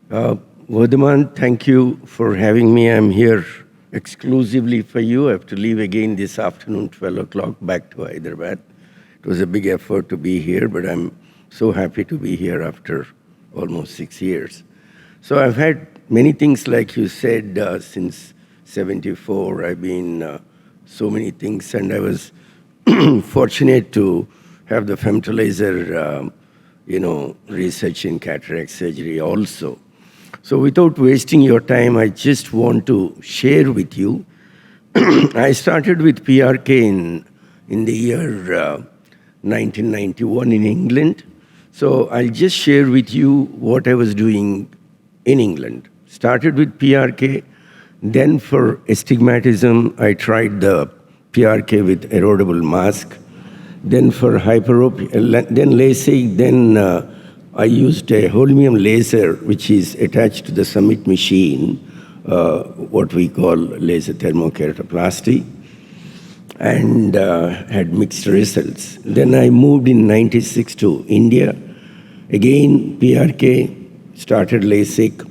Uh, Vardhaman, thank you for having me. I'm here exclusively for you. I have to leave again this afternoon, 12 o'clock, back to Hyderabad. It was a big effort to be here, but I'm so happy to be here after almost 6 years. So I've had many things, like you said, since 74. I've been so many things, and I was fortunate to have the femtolizer, research in cataract surgery also. So without wasting your time, I just want to share with you. I started with PRK in the year 1991 in England. So I'll just share with you what I was doing in England. Started with PRK. Then for astigmatism, I tried the PRK with erodible mask. Then for hyperopia, then LASIK, then I used a holmium laser, which is attached to the Summit machine, what we call laser thermokeratoplasty, and had mixed results. Then I moved in '96 to India. Again, PRK, started LASIK.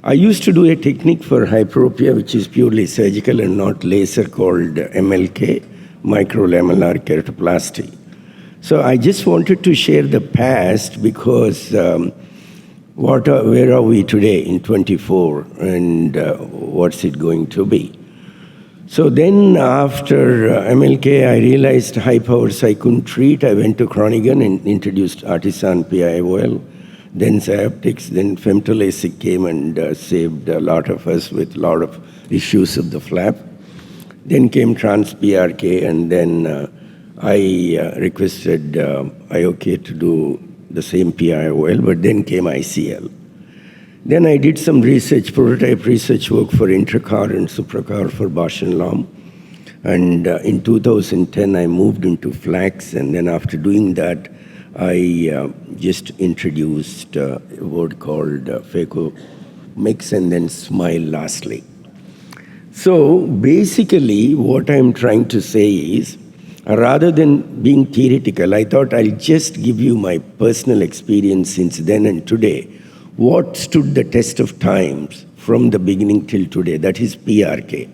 I used to do a technique for hyperopia, which is purely surgical and not laser, called MLK, microlamellar keratoplasty. So I just wanted to share the past because where are we today in 24 and what's it going to be? So then after MLK, I realized high powers I couldn't treat. I went to Groningen and introduced Artisan PIOL, then Zyoptics, then femtolasic came and saved a lot of us with a lot of issues of the flap. Then came Trans PRK, and then I requested AIOC to do the same PIOL, but then came ICL. Then I did some research, prototype research work for intracar and supracar for Bausch and Lomb. And in 2010, I moved into flax, and then after doing that, I just introduced a word called phaco mix and then smile lastly. So basically, what I'm trying to say is, rather than being theoretical, I thought I'll just give you my personal experience since then and today. What stood the test of times from the beginning till today? That is PRK.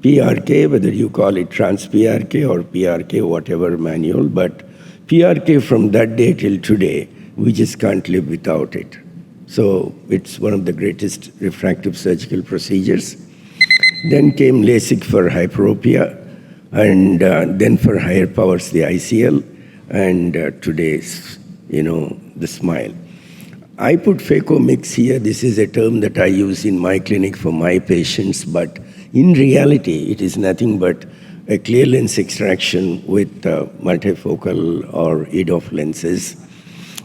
PRK, whether you call it Trans PRK or PRK, whatever manual, but PRK from that day till today, we just can't live without it. So it's one of the greatest refractive surgical procedures. Then came LASIK for hyperopia, and then for higher powers, the ICL, and today's, the smile. I put phaco mix here. This is a term that I use in my clinic for my patients, but in reality, it is nothing but a clear lens extraction with multifocal or EDOF lenses,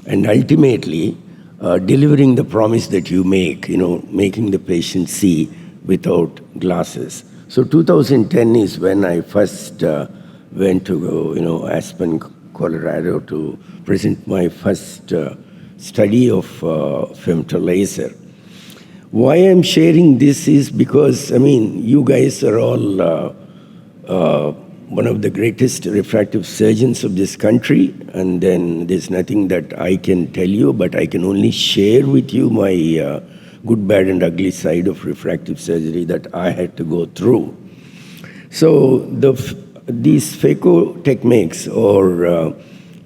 and ultimately delivering the promise that you make, making the patient see without glasses. So 2010 is when I first went to Aspen, Colorado to present my first study of femtolaser. Why I'm sharing this is because, you guys are all one of the greatest refractive surgeons of this country, and then there's nothing that I can tell you, but I can only share with you my good, bad, and ugly side of refractive surgery that I had to go through. So these phaco techniques, or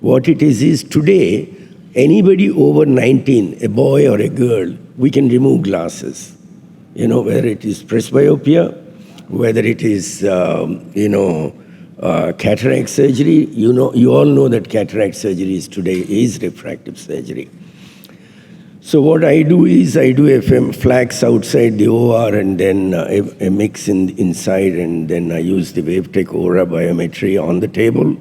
what it is today, anybody over 19, a boy or a girl, we can remove glasses. Whether it is presbyopia, whether it is, cataract surgery. You all know that cataract surgery today is refractive surgery. So what I do is I do a flax outside the OR and then a mix inside, and then I use the WaveTech Aura biometry on the table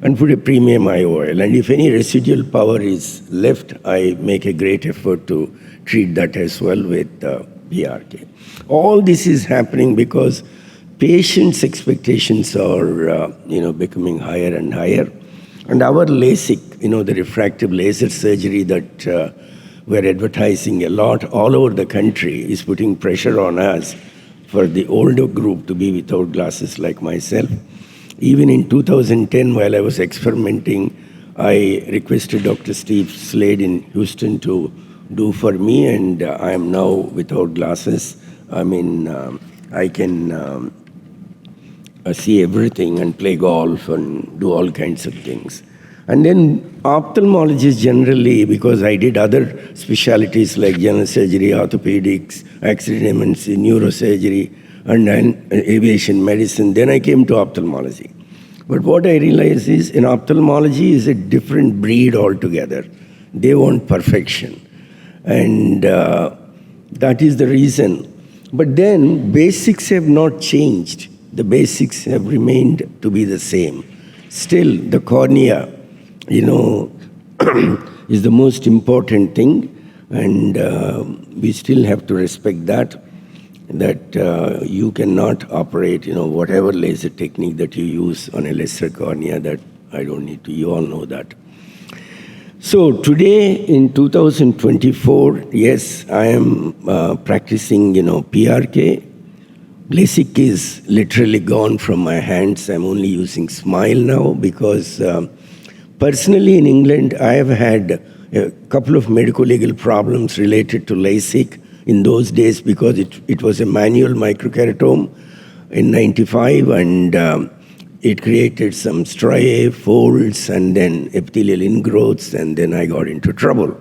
and put a premium IOL. And if any residual power is left, I make a great effort to treat that as well with PRK. All this is happening because patients' expectations are becoming higher and higher. And our LASIK, the refractive laser surgery that we're advertising a lot all over the country, is putting pressure on us for the older group to be without glasses like myself. Even in 2010, while I was experimenting, I requested Dr. Steve Slade in Houston to do for me, and I am now without glasses. I mean, I can see everything and play golf and do all kinds of things. And then ophthalmologists generally, because I did other specialties like general surgery, orthopedics, accident emergency, neurosurgery, and aviation medicine, then I came to ophthalmology. But what I realized is in ophthalmology is a different breed altogether. They want perfection. And that is the reason. But then basics have not changed. The basics have remained to be the same. Still, the cornea, is the most important thing, and we still have to respect that you cannot operate, whatever laser technique that you use on a lesser cornea, that I don't need to, you all know that. So today in 2024, yes, I am practicing, PRK. LASIK is literally gone from my hands. I'm only using SMILE now because personally in England, I have had a couple of medical legal problems related to LASIK in those days because it was a manual microkeratome in 95, and it created some striae, folds, and then epithelial ingrowths, and then I got into trouble.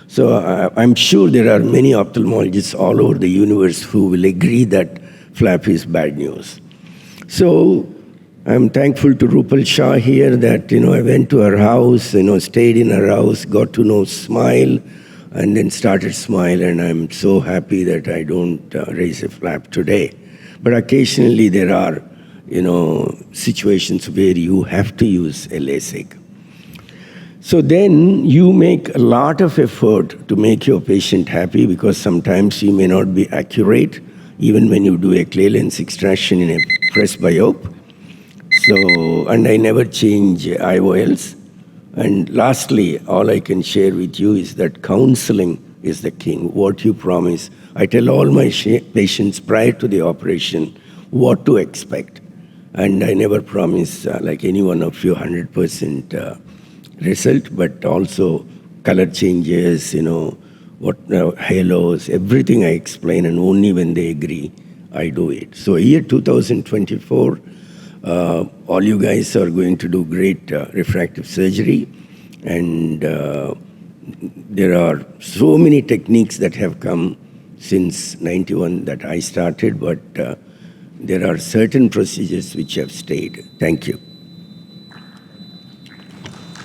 So I'm sure there are many ophthalmologists all over the universe who will agree that flap is bad news. So I'm thankful to Rupal Shah here that, I went to her house, stayed in her house, got to know SMILE, and then started SMILE, and I'm so happy that I don't raise a flap today. But occasionally there are, situations where you have to use a LASIK. So then you make a lot of effort to make your patient happy because sometimes you may not be accurate, even when you do a clay lens extraction in a presbyope. So, and I never change IOLs. And lastly, all I can share with you is that counseling is the king. What you promise. I tell all my patients prior to the operation what to expect. And I never promise, like any one of you, 100% result, but also color changes, what halos, everything I explain, and only when they agree, I do it. So year 2024, all you guys are going to do great refractive surgery, and there are so many techniques that have come since 91 that I started, but there are certain procedures which have stayed. Thank you.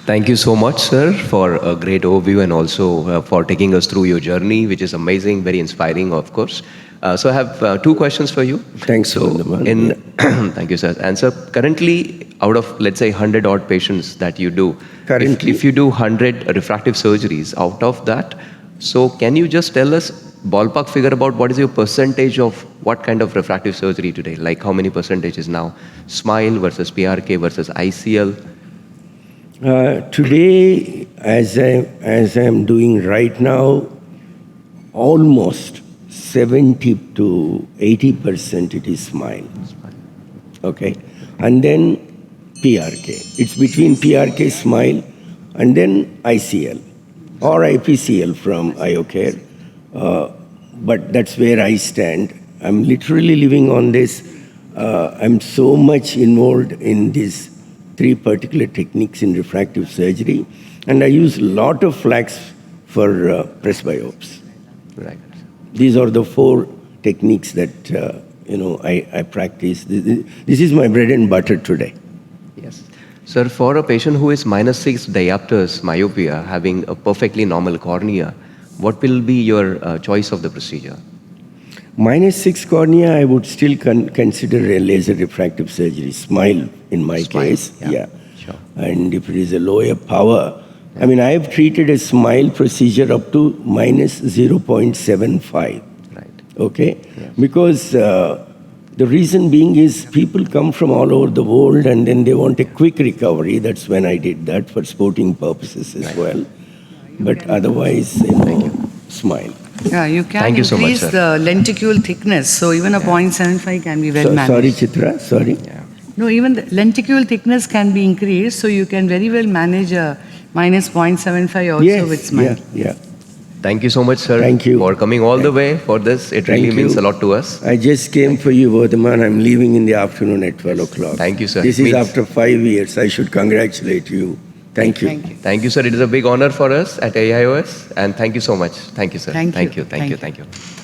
Thank you so much, sir, for a great overview and also for taking us through your journey, which is amazing, very inspiring, of course. So I have two questions for you. Thanks, Thank you, sir. And sir, currently, out of, let's say, 100 odd patients that you do, if you do 100 refractive surgeries, out of that, so can you just tell us ballpark figure about what is your percentage of what kind of refractive surgery today? Like how many percentage is now SMILE versus PRK versus ICL? Today, as I am doing right now, almost 70 to 80% it is SMILE. Okay, and then PRK. It's between PRK, SMILE, and then ICL or IPCL from AIOC. But that's where I stand. I'm literally living on this. I'm so much involved in these three particular techniques in refractive surgery, and I use a lot of flax for presbyopes. Right. These are the four techniques that I practice. This is my bread and butter today. Yes. Sir, for a patient who is -6 diopters myopia, having a perfectly normal cornea, what will be your choice of the procedure? -6 cornea, I would still consider a laser refractive surgery, SMILE in my case. Yeah. Sure. And if it is a lower power, I mean, I have treated a SMILE procedure up to -0.75. Right. Okay? Yes. Because the reason being is people come from all over the world and then they want a quick recovery. That's when I did that for sporting purposes as well. But otherwise, SMILE. Yeah, you can increase so much, the lenticule thickness. So even a 0.75 can be well managed. Sorry, Chitra, sorry. Yeah. No, even the lenticule thickness can be increased. So you can very well manage a -0.75 also with SMILE. Yeah. Thank you so much, sir. Thank you. For coming all the way for this. It really Thank means you. a lot to us. I just came for you, Vardhaman. I'm leaving in the afternoon at 12 o'clock. Thank you, sir. This It is means- after 5 years. I should congratulate you. Thank you. Thank you. Thank you, sir. It is a big honor for us at AIOS. And thank you so much. Thank you, sir. Thank you. Thank you. Thank you. Thank Thank you.